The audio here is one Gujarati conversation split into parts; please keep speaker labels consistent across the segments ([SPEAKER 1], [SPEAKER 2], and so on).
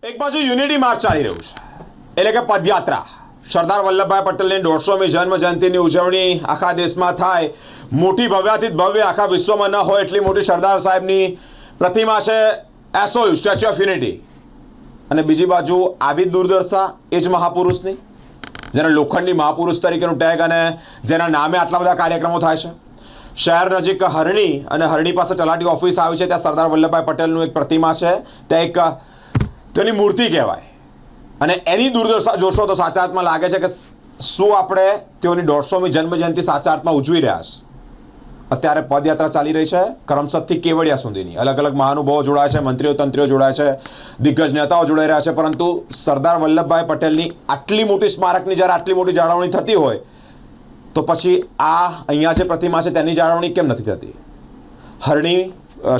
[SPEAKER 1] એક બાજુ યુનિટી માર્ચ ચાલી રહ્યું છે, એટલે કે પદયાત્રા. સરદાર વલ્લભભાઈ પટેલની 150મી જન્મ જયંતિની ઉજવણી આખા દેશમાં થાય, મોટી ભવ્યાથી ભવ્ય આખા વિશ્વમાં ન હોય એટલી મોટી સરદાર સાહેબની પ્રતિમા છે, એસઓયુ સ્ટેચ્યુ ઓફ યુનિટી. અને બીજી બાજુ આવી દુર્દશા એ જ મહાપુરુષની, જેને લોખંડી મહાપુરુષ તરીકેનું ટેગ અને જેના નામે આટલા બધા કાર્યક્રમો થાય છે. શહેર નજીક હરણી અને હરણી પાસે તલાટી ઓફિસ આવી છે, ત્યાં સરદાર વલ્લભભાઈ પટેલનું એક પ્રતિમા છે, ત્યાં એક તેની મૂર્તિ કહેવાય. અને એની દુર્દશા જોશો તો સાચા અર્થમાં લાગે છે કે શું આપણે તેઓની 150મી જન્મજયંતિ સાચા અર્થમાં ઉજવી રહ્યા છે. અત્યારે પદયાત્રા ચાલી રહી છે કરમસદથી કેવડિયા સુધીની. અલગ અલગ મહાનુભાવો જોડાય છે, મંત્રીઓ તંત્રીઓ જોડાય છે, દિગ્ગજ નેતાઓ જોડાઈ રહ્યા છે. પરંતુ સરદાર વલ્લભભાઈ પટેલની આટલી મોટી સ્મારકની જ્યારે આટલી મોટી જાળવણી થતી હોય તો પછી આ અહીંયા જે પ્રતિમા છે તેની જાળવણી કેમ નથી થતી? હરણી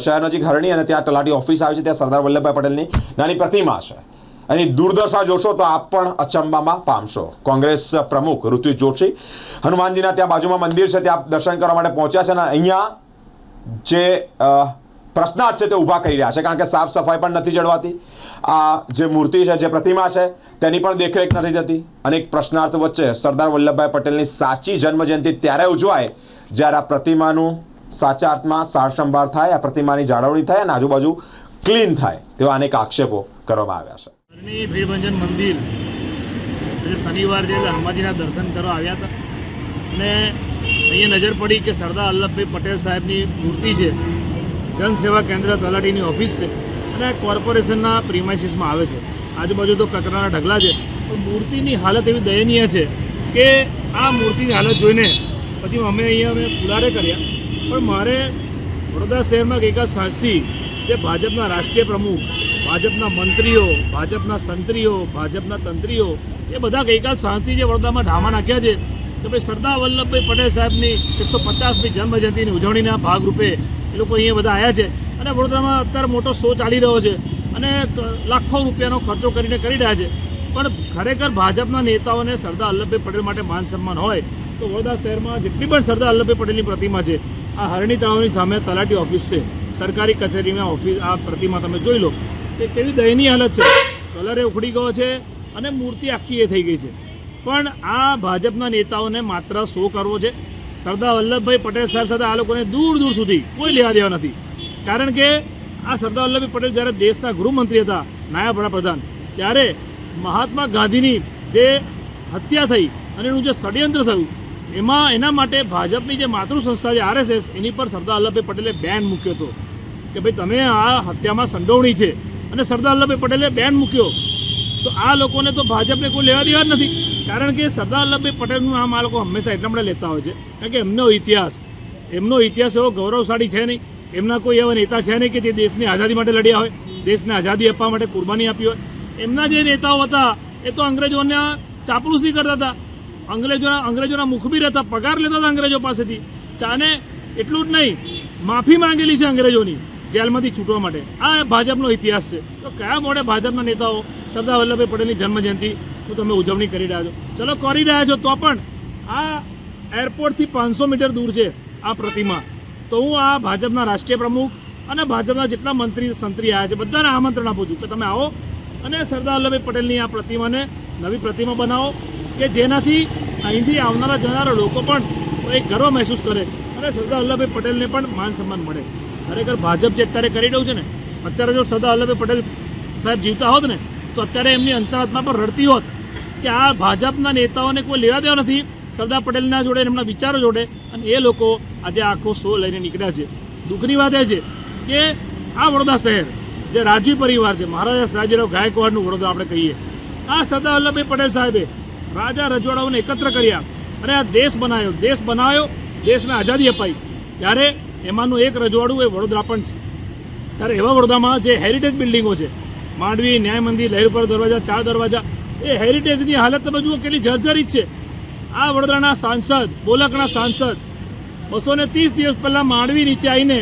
[SPEAKER 1] શહેર નજીક હરણી અને ત્યાં તલાટી ઓફિસ આવી છે, ત્યાં સરદાર વલ્લભભાઈ પટેલની નાની પ્રતિમા છે. એની દુર્દશા જોશો તો આપ પણ અચંબામાં પામશો. કોંગ્રેસ પ્રમુખ ઋત્વિજ જોશી હનુમાનજીના ત્યાં બાજુમાં મંદિર છે, ત્યાં દર્શન કરવા માટે પહોંચ્યા છે અને અહીંયા જે પ્રશ્નાર્થ છે તે ઊભા કરી રહ્યા છે, કારણ કે સાફ સફાઈ પણ નથી જળવાતી. આ જે મૂર્તિ છે, જે પ્રતિમા છે, તેની પણ દેખરેખ નથી થતી. અને એક પ્રશ્નાર્થ વચ્ચે સરદાર વલ્લભભાઈ પટેલની સાચી જન્મજયંતિ ત્યારે ઉજવાય જ્યારે આ પ્રતિમાનું સાચા અર્થમાં સાર સંભાળ થાય, આ પ્રતિમાની જાળવણી થાય અને આજુબાજુ ક્લીન થાય, તેવા અનેક આક્ષેપો કરવામાં આવ્યા છે.
[SPEAKER 2] ભીડભંજન મંદિર આજે શનિવાર છે એટલે હનુમાનજીના દર્શન કરવા આવ્યા હતા અને અહીંયા નજર પડી કે સરદાર વલ્લભભાઈ પટેલ સાહેબની મૂર્તિ છે, જનસેવા કેન્દ્ર તલાટીની ઓફિસ છે અને કોર્પોરેશનના પ્રિમાઇસીસમાં આવે છે. આજુબાજુ તો કચરાના ઢગલા છે, પણ મૂર્તિની હાલત એવી દયનીય છે કે આ મૂર્તિની હાલત જોઈને પછી અમે પુરારે કર્યા. પણ મારે વડોદરા શહેરમાં ગઈકાલ સાંજથી જે ભાજપના રાષ્ટ્રીય પ્રમુખ, ભાજપના મંત્રીઓ, ભાજપના સંત્રીઓ, ભાજપના તંત્રીઓ એ બધા ગઈકાલ સાંજથી જે વડોદરામાં ઢામા નાખ્યા છે કે ભાઈ સરદાર વલ્લભભાઈ પટેલ સાહેબની 150મી જન્મજયંતિની ઉજવણીના ભાગરૂપે એ લોકો અહીંયા બધા આવ્યા છે અને વડોદરામાં અત્યારે મોટો શો ચાલી રહ્યો છે અને લાખો રૂપિયાનો ખર્ચો કરીને કરી રહ્યા છે. પણ ખરેખર ભાજપના નેતાઓને સરદાર વલ્લભભાઈ પટેલ માટે માન સન્માન હોય તો વડોદરા શહેરમાં જેટલી પણ સરદાર વલ્લભભાઈ પટેલની પ્રતિમા છે, આ હરણી તળાવની સામે તલાટી ઓફિસ છે, સરકારી કચેરીમાં ઓફિસ, આ પ્રતિમા તમે જોઈ લો કે કેવી દયનીય હાલત છે. કલરે ઉખડી ગયો છે અને મૂર્તિ આખી એ થઈ ગઈ છે. પણ આ ભાજપના નેતાઓને માત્ર શો કરવો છે. સરદાર વલ્લભભાઈ પટેલ સાહેબ સાથે આ લોકોને દૂર દૂર સુધી કોઈ લેવા દેવા નથી. કારણ કે આ સરદાર વલ્લભભાઈ પટેલ જ્યારે દેશના ગૃહમંત્રી હતા, નાયબ વડાપ્રધાન, ત્યારે મહાત્મા ગાંધીની જે હત્યા થઈ અને એનું જે ષડયંત્ર થયું એના માટે ભાજપની જે માતૃ સંસ્થા છે RSS, એની પર સરદાર વલ્લભભાઈ પટેલે બેન મૂક્યો હતો કે ભાઈ તમે આ હત્યામાં સંડોવણી છે અને સરદાર વલ્લભભાઈ પટેલે બેન મૂક્યો. તો આ લોકોને તો ભાજપને કોઈ લેવા દેવા જ નથી. કારણ કે સરદાર વલ્લભભાઈ પટેલનું નામ આ લોકો હંમેશા એટલા માટે લેતા હોય છે કારણ કે એમનો ઇતિહાસ એવો ગૌરવશાળી છે નહીં. એમના કોઈ એવા નેતા છે નહીં કે જે દેશની આઝાદી માટે લડ્યા હોય, દેશને આઝાદી આપવા માટે કુરબાની આપી હોય. એમના જે નેતાઓ હતા એ તો અંગ્રેજોને ચાપલુસી કરતા હતા, અંગ્રેજોના મુખબીર હતા, પગાર લેતા હતા અંગ્રેજો પાસેથી. ચાને એટલું જ નહીં, માફી માંગેલી છે અંગ્રેજોની જેલમાંથી છૂટવા માટે. આ ભાજપનો ઇતિહાસ છે. તો કયા મોડે ભાજપના નેતાઓ સરદાર વલ્લભભાઈ પટેલની જન્મજયંતિ તમે ઉજવણી કરી રહ્યા છો? ચલો કરી રહ્યા છો, તો પણ આ એરપોર્ટથી 500 મીટર દૂર છે આ પ્રતિમા. તો હું આ ભાજપના રાષ્ટ્રીય પ્રમુખ અને ભાજપના જેટલા મંત્રી સંત્રી આવ્યા છે બધાને આમંત્રણ આપું છું કે તમે આવો અને સરદાર વલ્લભભાઈ પટેલની આ પ્રતિમાને નવી પ્રતિમા બનાવો કે જેનાથી અહીંથી આવનારા જનારા લોકો પણ એક ગર્વ મહેસૂસ કરે અને સરદાર વલ્લભભાઈ પટેલને પણ માન સન્માન મળે. ખરેખર ભાજપ જે અત્યારે કરી રહ્યું છે ને, અત્યારે જો સરદાર વલ્લભભાઈ પટેલ સાહેબ જીવતા હોત ને તો અત્યારે એમની અંતરાત્મા પર રડતી હોત કે આ ભાજપના નેતાઓને કોઈ લેવા દેવા નથી સરદાર પટેલના જોડે, એમના વિચારો જોડે, અને એ લોકો આજે આખો શો લઈને નીકળ્યા છે. દુઃખની વાત એ છે કે આ વડોદરા શહેર જે રાજવી પરિવાર છે, મહારાજા સયાજીરાવ ગાયકવાડનું વડોદરા આપણે કહીએ, આ સરદાર વલ્લભભાઈ પટેલ સાહેબે રાજા રજવાડાઓને એકત્ર કર્યા અને આ દેશ બનાવ્યો, દેશને આઝાદી અપાઈ. ત્યારે એમાંનું એક રજવાડું એ વડોદરા પણ છે. ત્યારે એવા વડોદરામાં જે હેરિટેજ બિલ્ડિંગો છે, માંડવી, ન્યાય મંદિર, લહેરપર દરવાજા, 4 દરવાજા, એ હેરિટેજની હાલત તમે જુઓ કેટલી જર્જરિત છે. આ વડોદરાના સાંસદ, બોલકના સાંસદ 230 દિવસ પહેલાં માંડવી નીચે આવીને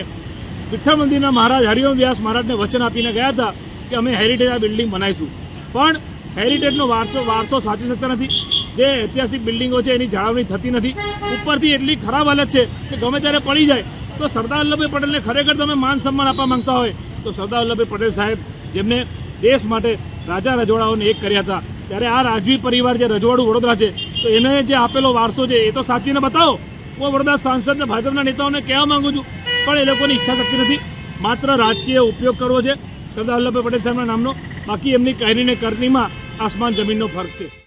[SPEAKER 2] વિઠ્ઠલ મંદિરના મહારાજ હરિઓમ વ્યાસ મહારાજને વચન આપીને ગયા હતા કે અમે હેરિટેજ આ બિલ્ડિંગ બનાવીશું. પણ હેરિટેજનો વારસો સાચી શકતા નથી. જે ઐતિહાસિક બિલ્ડિંગો છે એની જાળવણી થતી નથી. ઉપરથી એટલી ખરાબ હાલત છે કે ગમે ત્યારે પડી જાય. તો સરદાર વલ્લભભાઈ પટેલને ખરેખર તમે માન સન્માન આપવા માંગતા હોય તો સરદાર વલ્લભભાઈ પટેલ સાહેબ, જેમને દેશ માટે રાજા રજવાડાઓને એક કર્યા હતા. ત્યારે આ રાજવી પરિવાર જે રજવાડું વડોદરા છે તો એને જે આપેલો વારસો છે એ તો સાચવીને બતાવો. હું વડોદરા સાંસદને ભાજપના નેતાઓને કહેવા માંગુ છું, પણ એ લોકોની ઈચ્છા શક્તિ નથી, માત્ર રાજકીય ઉપયોગ કરવો છે સરદાર વલ્લભભાઈ પટેલ સાહેબના નામનો. બાકી એમની કાયરીને કરણીમાં આસમાન જમીનનો ફરક છે.